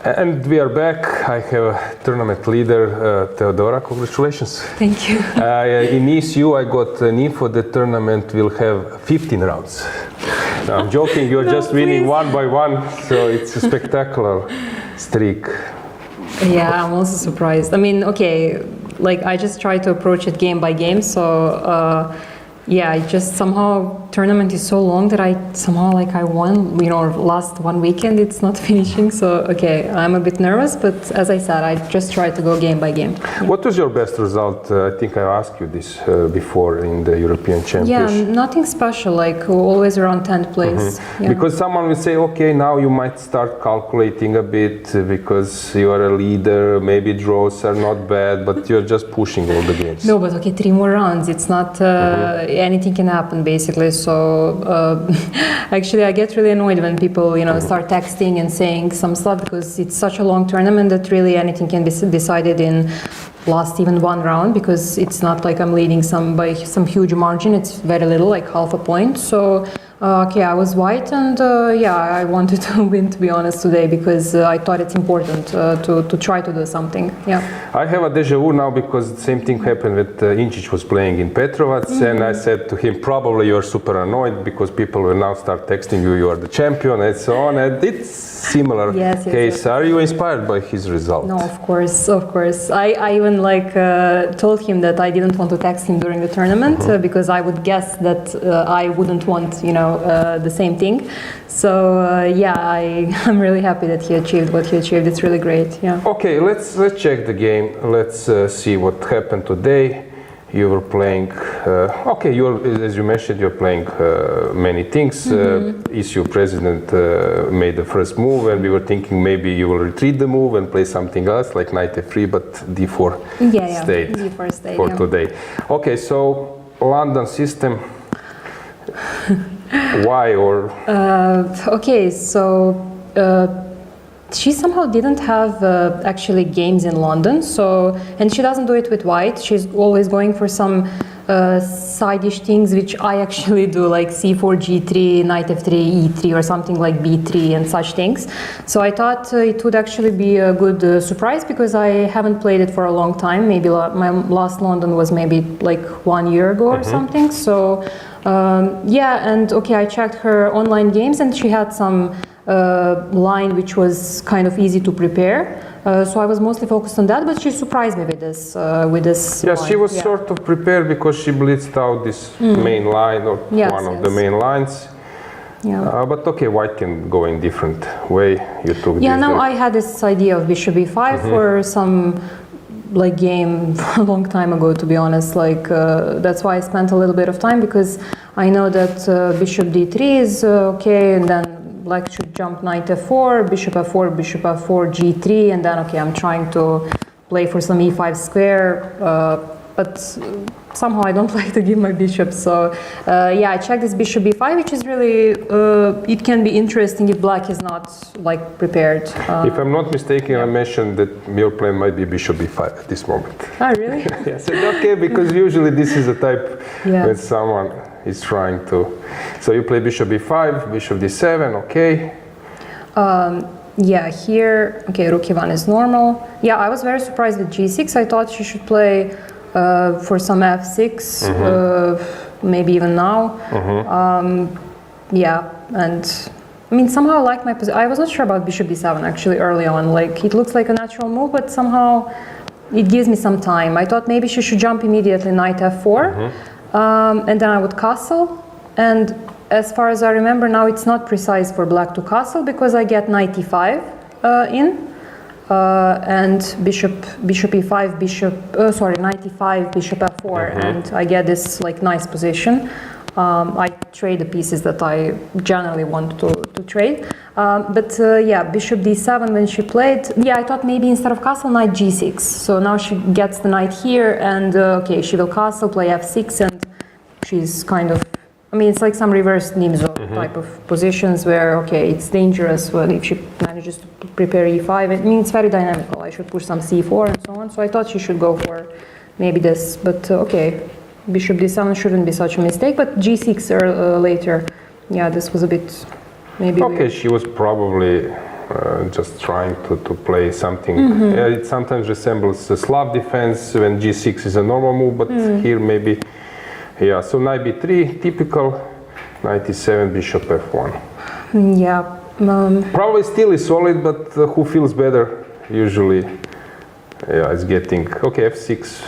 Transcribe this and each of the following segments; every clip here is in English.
And we are back. I have a tournament leader, Teodora. Congratulations. Thank you. In ECU, I got an info the tournament will have 15 rounds. No, I'm joking. You're just winning one by one, so it's a spectacular streak. Yeah, I'm also surprised. I mean, okay, like I just try to approach it game by game. So yeah, I just somehow tournament is so long that I somehow like I won, you know, last one weekend it's not finishing. So okay, I'm a bit nervous, but as I said, I just try to go game by game. What was your best result? I think I asked you this before in the European Championship. Yeah, nothing special, like always around 10th place. Yeah. Because someone will say, okay, now you might start calculating a bit because you are a leader, maybe draws are not bad, but you're just pushing all the games. No, but okay, 3 more rounds, it's not, anything can happen basically. So actually I get really annoyed when people, you know, start texting and saying some stuff because it's such a long tournament that really anything can be decided in last even one round, because it's not like I'm leading by some huge margin, it's very little, like half a point. So okay, I was white, and yeah, I wanted to win, to be honest, today, because I thought it's important to try to do something. Yeah. I have a deja vu now because the same thing happened with Inčić was playing in Petrovac, and I said to him, probably you're super annoyed because people will now start texting you, you are the champion, and so on. And it's similar case. Yes. Are you inspired by his result? No, of course, of course. I even like told him that I didn't want to text him during the tournament because I would guess that I wouldn't want, you know, the same thing. So yeah, I'm really happy that he achieved what he achieved. It's really great. Yeah. Okay, let's check the game. Let's see what happened today. You were playing. Okay, as you mentioned, you're playing many things. ECU president made the first move, and we were thinking maybe you will retreat the move and play something else like knight f3, but d4 stayed d4 stayed for today. Okay, so London system. Why or? Okay, so she somehow didn't have actually games in London. So, and she doesn't do it with white. She's always going for some side-ish things, which I actually do, like c4, g3, knight f3, e3, or something like b3 and such things. So I thought it would actually be a good surprise, because I haven't played it for a long time. Maybe my last London was maybe like 1 year ago or something. So yeah, and okay, I checked her online games, and she had some line which was kind of easy to prepare. So I was mostly focused on that, but she surprised me with this. Yes, line. She was sort of prepared because she blitzed out this main line, or one of the main lines. Yeah. But okay, white can go in different way. You took no, I had this idea of bishop e5 for some like game a long time ago, to be honest. Like that's why I spent a little bit of time, because I know that bishop d3 is okay, and then black should jump knight f4, bishop f4, bishop f4, g3, and then okay, I'm trying to play for some e5 square, but somehow I don't like to give my bishop. So yeah, I checked this bishop b5, which is really, it can be interesting if black is not like prepared. If I'm not mistaken, I mentioned that your plan might be bishop b5 at this moment. Oh, really? Yes, okay, because usually this is a type that someone is trying to. So you play bishop b5, bishop d7, okay. Yeah, here, okay, rook e1 is normal. Yeah, I was very surprised with g6. I thought she should play for some f6, maybe even now. Yeah, and I mean, somehow I like my position. I was not sure about bishop d7 actually early on. Like, it looks like a natural move, but somehow it gives me some time. I thought maybe she should jump immediately knight f4, and then I would castle. And as far as I remember now, it's not precise for black to castle, because I get knight e5 in. And bishop e5, sorry, knight e5, bishop f4, and I get this like nice position. I trade the pieces that I generally want to trade. But yeah, bishop d7 when she played, yeah, I thought maybe instead of castle, knight g6. So now she gets the knight here, and okay, she will castle, play f6, and she's kind of, I mean, it's like some reverse Nimzo type of positions where, okay, it's dangerous if she manages to prepare e5. I mean, it's very dynamical. I should push some c4 and so on. So I thought she should go for maybe this. But okay, bishop d7 shouldn't be such a mistake. But g6 later, yeah, this was a bit maybe okay, weird. She was probably just trying to play something. It sometimes resembles a Slav defense when g6 is a normal move, but here maybe, yeah. So knight b3, typical. Knight e7, bishop f1. Yeah. Probably still is solid, but who feels better usually? Yeah, it's getting okay. f6.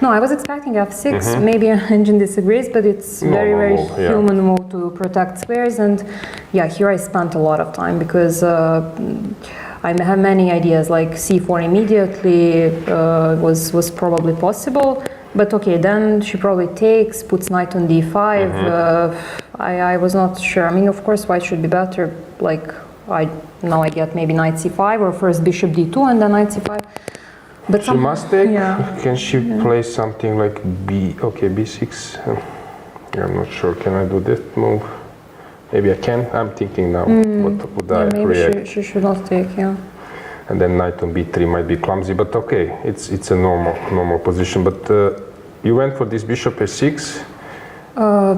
No, I was expecting f6. Maybe engine disagrees, but it's very move, yeah. human move to protect squares. And yeah, here I spent a lot of time because I have many ideas. Like c4 immediately was probably possible. But okay, then she probably takes, puts knight on d5. I was not sure. I mean, of course, white should be better. Like now I get maybe knight c5 or first bishop d2 and then knight c5. But She must take. Yeah. Can she play something like b? Okay, b6. I'm not sure. Can I do this move? Maybe I can. I'm thinking now. What would I maybe react? she should not take. Yeah. And then knight on b3 might be clumsy, but okay, it's a normal position. But you went for this bishop a6.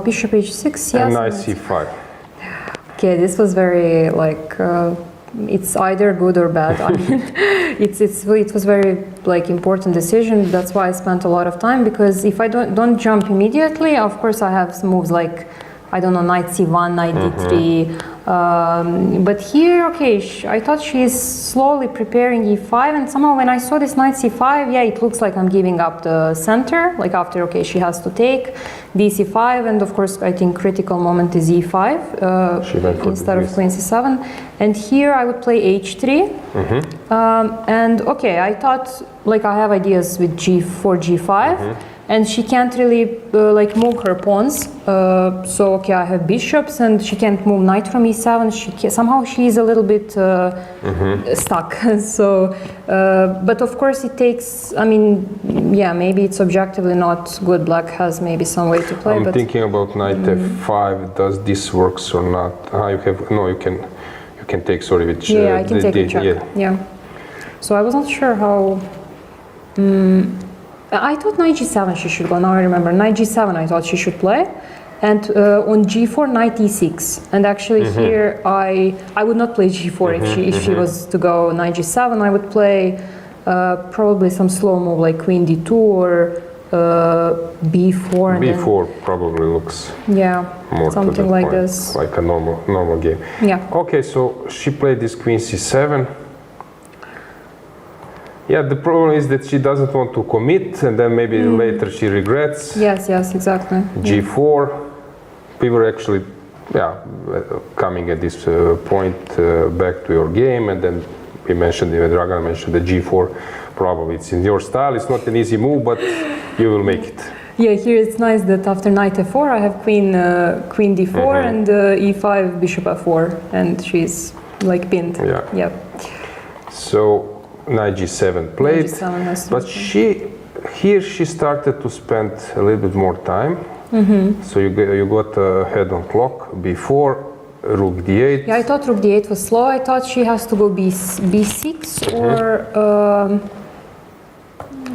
Bishop h6. Yes. And knight c5. Okay, this was very like. It's either good or bad. I mean, it was very like important decision. That's why I spent a lot of time, because if I don't jump immediately, of course I have some moves like, I don't know, knight c1, knight d3. But here, okay, I thought she's slowly preparing e5, and somehow when I saw this knight c5, yeah, it looks like I'm giving up the center. Like after, okay, she has to take dc5, and of course I think critical moment is e5 instead of queen c7. And here I would play h3. And okay, I thought like I have ideas with g4, g5. And she can't really like move her pawns. So okay, I have bishops, and she can't move knight from e7. Somehow she's a little bit stuck. So, but of course it takes. I mean, yeah, maybe it's objectively not good. Black has maybe some way to play. I'm thinking about knight f5. Does this works or not? You have no. You can take. Sorry, which I can take a check. Yeah. So I was not sure how. I thought knight g7 she should go. Now I remember. Knight g7 I thought she should play. And on g4, knight e6. And actually here I would not play g4 if she was to go knight g7. I would play probably some slow move like queen d2 or b4. b4 probably looks more something to the like point, this. like a normal game. Yeah. Okay, so she played this queen c7. Yeah, the problem is that she doesn't want to commit, and then maybe later she regrets. Yes, exactly. g4. We were actually, coming at this point back to your game, and then we mentioned, Dragan mentioned the g4. Probably it's in your style. It's not an easy move, but you will make it. Yeah, here it's nice that after knight f4, I have queen d4 and e5, bishop f4, and she's like pinned. Yeah. So knight g7 played, but she started to spend a little bit more time. So you got ahead on clock before rook d8. Yeah, I thought rook d8 was slow. I thought she has to go b6 or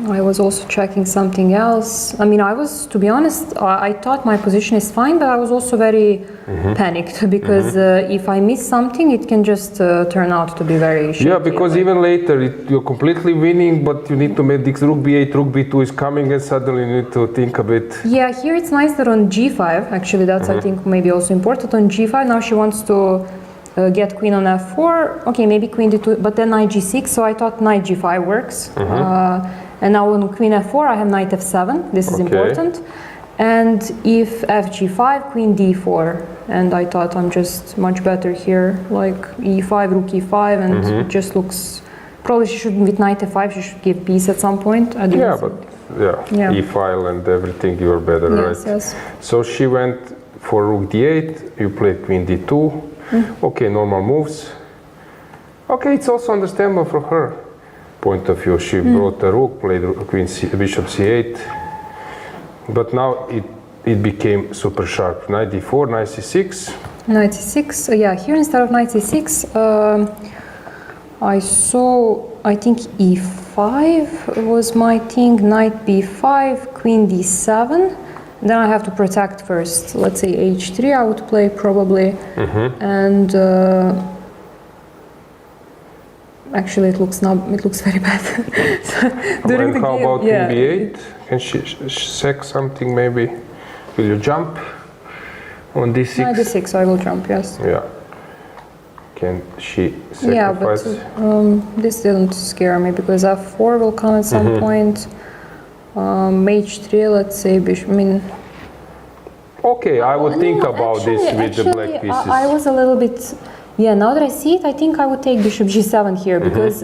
I was also checking something else. I mean, to be honest, I thought my position is fine, but I was also very panicked because if I miss something, it can just turn out to be very shitty. Yeah, because even later you're completely winning, but you need to make this rook b8, rook b2 is coming, and suddenly you need to think a bit. Yeah, here it's nice that on g5, actually that's I think maybe also important. On g5, now she wants to get queen on f4. Okay, maybe queen d2, but then knight g6, so I thought knight g5 works. And now on queen f4, I have knight f7. This is important. And if fg5, queen d4. And I thought I'm just much better here, like e5, rook e5, and it just looks. Probably she should, with knight f5, she should give peace at some point. E-file and everything, you're better, right? Yes. So she went for rook d8, you played queen d2. Okay, normal moves. Okay, it's also understandable for her point of view. She brought a rook, played bishop c8, but now it became super sharp. Knight d4, knight c6. Knight c6, yeah, here instead of knight c6, I saw, I think e5 was my thing, knight b5, queen d7. Then I have to protect first. Let's say h3 I would play probably. And Actually, it looks very bad. During And the how game, about yeah. queen b8? Can she check something maybe? Will you jump on d6? Knight d6, I will jump, yes. Yeah. Can she sacrifice? Yeah, but this didn't scare me because f4 will come at some point. H3, let's say bishop. I mean, Okay, I would think no, about this with the black pieces. I was a little bit. Yeah, now that I see it, I think I would take bishop g7 here because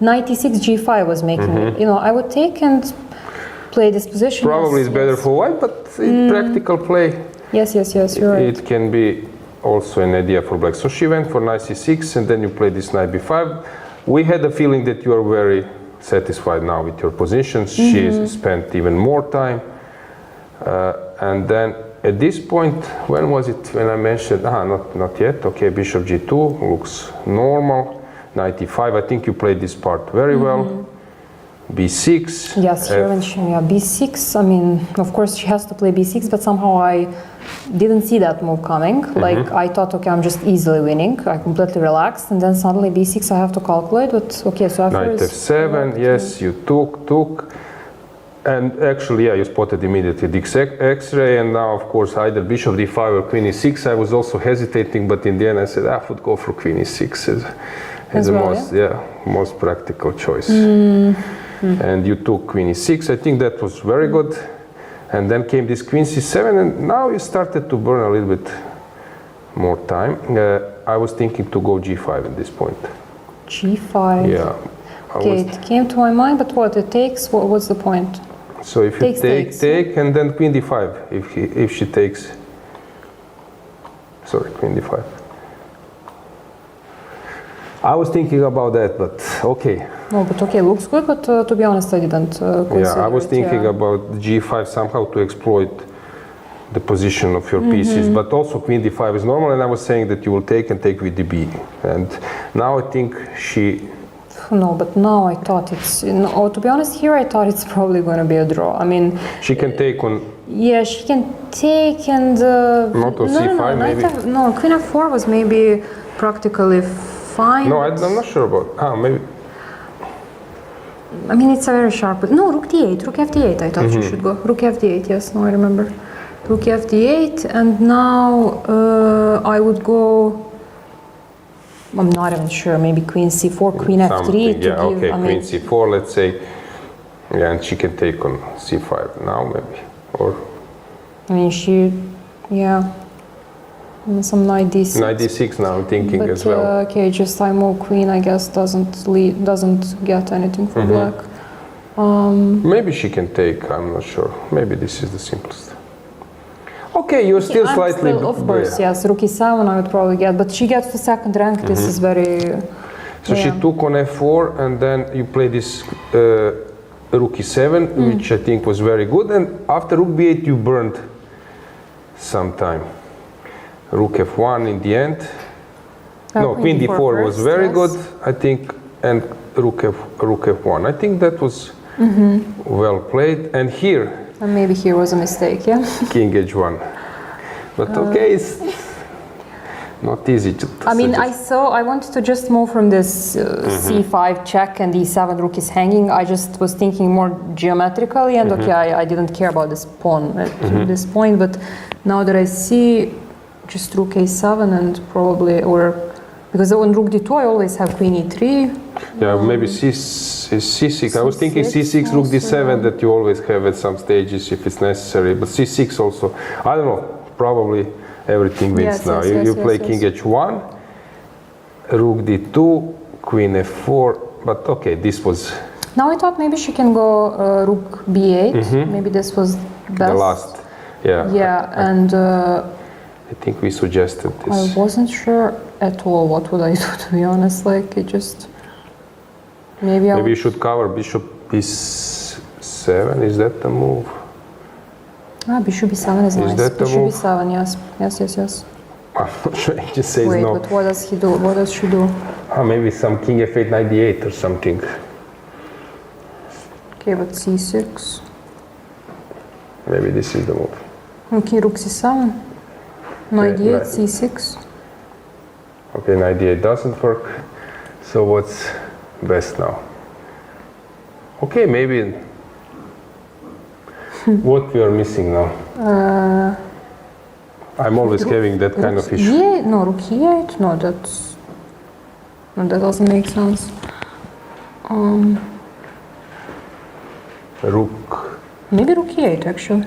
knight e6 g5 was making it. You know, I would take and play this position. Probably yes, it's better yes. for white, but in practical play, Yes, you're right. it can be also an idea for black. So she went for knight c6, and then you play this knight b5. We had the feeling that you are very satisfied now with your positions. She spent even more time, and then at this point, when was it when I mentioned, not yet, okay, bishop g2 looks normal, knight e5, I think you played this part very well, b6. Yes, here when she, b6, I mean, of course she has to play b6, but somehow I didn't see that move coming. Like, I thought, okay, I'm just easily winning, I completely relaxed, and then suddenly b6 I have to calculate, but okay, so after Knight f7, yes, you took. And actually, yeah, you spotted immediately the X-ray, and now, of course, either bishop d5 or queen e6. I was also hesitating, but in the end, I said I would go for queen e6 as the well, most practical choice. And you took queen e6. I think that was very good. And then came this queen c7, and now you started to burn a little bit more time. I was thinking to go g5 at this point. g5. Yeah. Okay, it came to my mind, but what it takes? What's the point? So if you take, and then queen d5, if she takes, sorry, queen d5. I was thinking about that, but okay. No, but okay, looks good, but to be honest, I didn't consider Yeah, I was it, thinking yeah. about g5 somehow to exploit the position of your pieces, but also queen d5 is normal, and I was saying that you will take and take with db. And now I think she... No, but now I thought it's... No, to be honest, here I thought it's probably going to be a draw. I mean... She can take on... Yeah, she can take and... Not on c5, maybe? No, queen f4 was maybe practically fine. No, I'm not sure about... maybe... I mean, it's a very sharp... No, rook d8, rook f8 I thought she should go. Rook f8, yes, no, I remember. Rook f8, and now I would go... I'm not even sure, maybe queen c4, queen f3 to yeah, give... okay, I queen mean, c4, let's say. Yeah, and she can take on c5 now, maybe. Or... I mean, she... Yeah. And some knight d6. Knight d6 now, I'm thinking But, as well. okay, just I move queen, I guess, doesn't get anything for black. Maybe she can take, I'm not sure. Maybe this is the simplest. Okay, you're still slightly... of course, yes, rook e7 I would probably get, but she gets to second rank, this is very... So she took on f4, and then you play this rook e7, which I think was very good, and after rook b8 you burned some time. Rook f1 in the end. No, queen d4 was very good, I think, and rook f1. I think that was well played, and here... And maybe here was a mistake, yeah? King h1. But okay, it's not easy to I mean, suggest. I wanted to just move from this c5 check and e7 rook is hanging. I just was thinking more geometrically, and okay, I didn't care about this pawn at this point, but now that I see just rook a7 and probably, or because on rook d2 I always have queen e3. Yeah, maybe c6. I was thinking c6, rook d7 that you always have at some stages if it's necessary, but c6 also. I don't know, probably everything wins now. You play king h1, rook d2, queen f4, but okay, this was... Now I thought maybe she can go rook b8, maybe this was best. The last, yeah. Yeah, and... I think we suggested this. I wasn't sure at all what would I do, to be honest, like it just... Maybe you should cover bishop b7, is that the move? Bishop b7 is nice. That the Bishop move? b7, yes. I'm not sure, it just says Wait, no. but what does he do? What does she do? Maybe some king f8, knight d8 or something. Okay, but c6. Maybe this is the move. Okay, rook c7. Knight d8, c6. Okay, knight d8 doesn't work. So what's best now? Okay, maybe. What we are missing now? I'm always having that kind of issue. Yeah, no, rook e8. No, that doesn't make sense. Rook. Maybe rook e8 actually.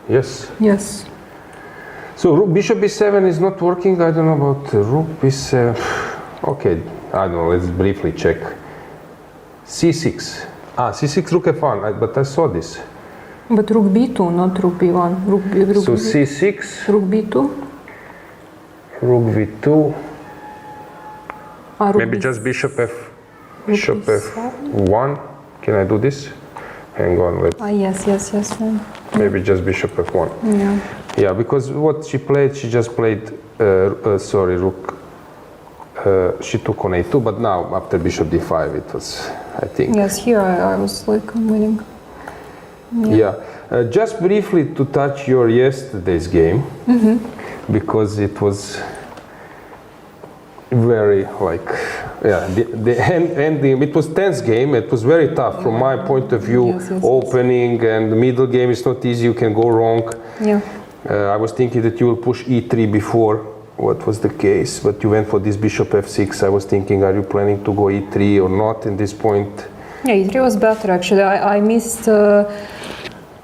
Yes. Yes. So rook bishop b7 is not working. I don't know about rook b7. Okay, I don't know. Let's briefly check. c6. C6 rook f1. But I saw this. But rook b2, not rook b1. Rook So c6. Rook b2. Rook v2. Rook Maybe b- just bishop b7. f1. Can I do this? Hang on. Yes. Then. Maybe just bishop f1. Yeah. Yeah, because what she played, she just played. Rook. She took on a2, but now after bishop d5, it was, I think. Yes, here I was like winning. Yeah. Just briefly to touch your yesterday's game, because it was very the ending. It was tense game. It was very tough from my point of view. Yes. Opening and the middle game is not easy. You can go wrong. Yeah. I was thinking that you will push e3 before. What was the case? But you went for this bishop f6. I was thinking, are you planning to go e3 or not in this point? Yeah, e3 was better actually. I missed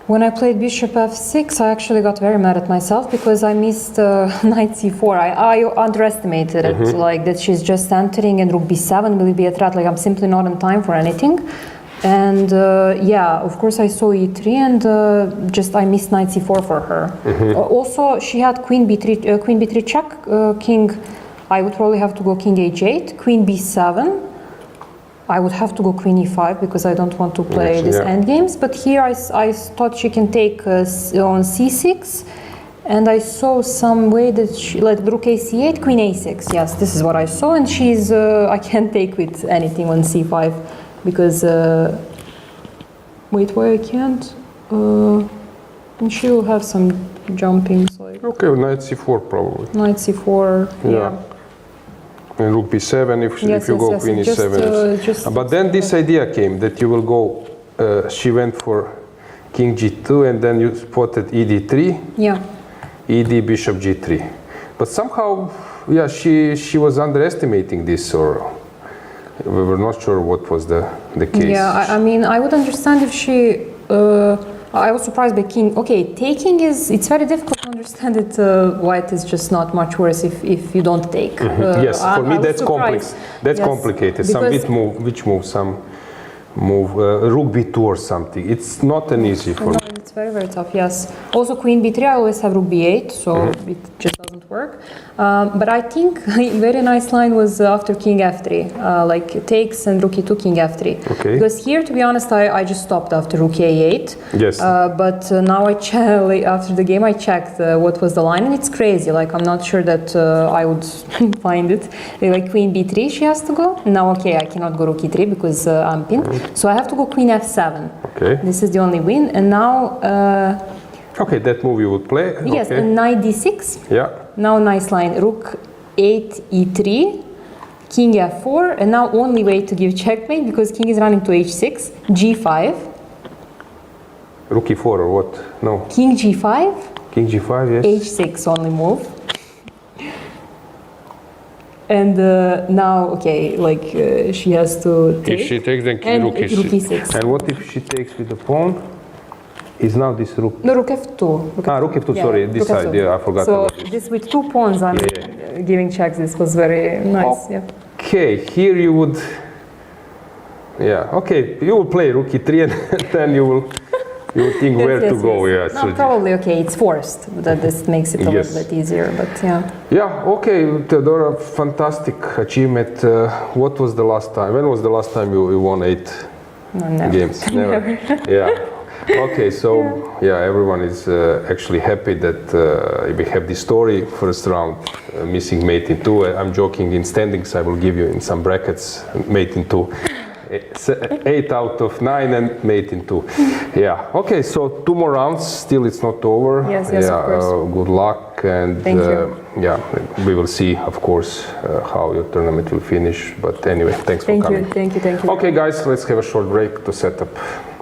when I played bishop f6. I actually got very mad at myself because I missed knight c4. I underestimated it, like that she's just entering and rook b7 will be a threat. Like I'm simply not in time for anything. And of course I saw e3 and just I missed knight c4 for her. Also, she had queen b3 check, king. I would probably have to go king h8, queen b7. I would have to go queen e5 because I don't want to play these endgames. But here I thought she can take on c6. And I saw some way that she, like rook a8, queen a6. Yes, this is what I saw. And she's, I can't take with anything on c5 because, wait, why I can't? And she will have some jumpings like. Okay, knight c4 probably. Knight c4, yeah. And rook b7 if you go queen e7. But then this idea came that you will go, she went for king g2 and then you spotted ed3. Yeah. ed bishop g3. But somehow, she was underestimating this, or we were not sure what was the case. Yeah, I mean, I would understand if she. I was surprised by king. Okay, taking it's very difficult to understand it. White is just not much worse if you don't take. Yes, for me that's complex. That's complicated. Some some move rook b2 or something. It's not an easy for me. It's very, very tough, yes. Also queen b3, I always have rook b8, so it just doesn't work. But I think a very nice line was after king f3, like takes and rook e2, king f3. Okay. Because here, to be honest, I just stopped after rook a8. Yes. But now after the game I checked what was the line, and it's crazy. Like I'm not sure that I would find it. Like queen b3, she has to go. Now, okay, I cannot go rook e3 because I'm pinned. So I have to go queen f7. Okay. This is the only win, and now. Okay, that move you would play. Yes, okay. and knight d6. Yeah. Now nice line. Rook 8 e3, king f4, and now only way to give checkmate because king is running to h6, g5. Rook e4 or what? No. King g5. King g5, yes. h6 only move. And now, okay, like she has to take. If she takes, then and rook e6. And what if she takes with the pawn? Is now this rook? No, rook f2. Rook f2, sorry, this side, F2. yeah, I forgot So about this. this with two pawns, I'm giving checks. This was very nice, Okay, here you would, okay, you will play rook e3 and then you will think where to go, yeah. No, probably, okay, it's forced, that this makes it a little bit easier, but yeah. Yeah, okay, Teodora, fantastic achievement. What was the last time? When was the last time you won 8 games? Never. Yeah. Okay, so everyone is actually happy that we have this story. First round, missing mate in 2. I'm joking, in standings I will give you in some brackets mate in 2. 8 out of 9 and mate in 2. Yeah. Okay, so 2 more rounds. Still, it's not over. Yes, yeah, of course. Good luck, and Thank you. yeah, we will see, of course, how your tournament will finish. But anyway, thanks for coming. Thank you. Okay, guys, let's have a short break to set up.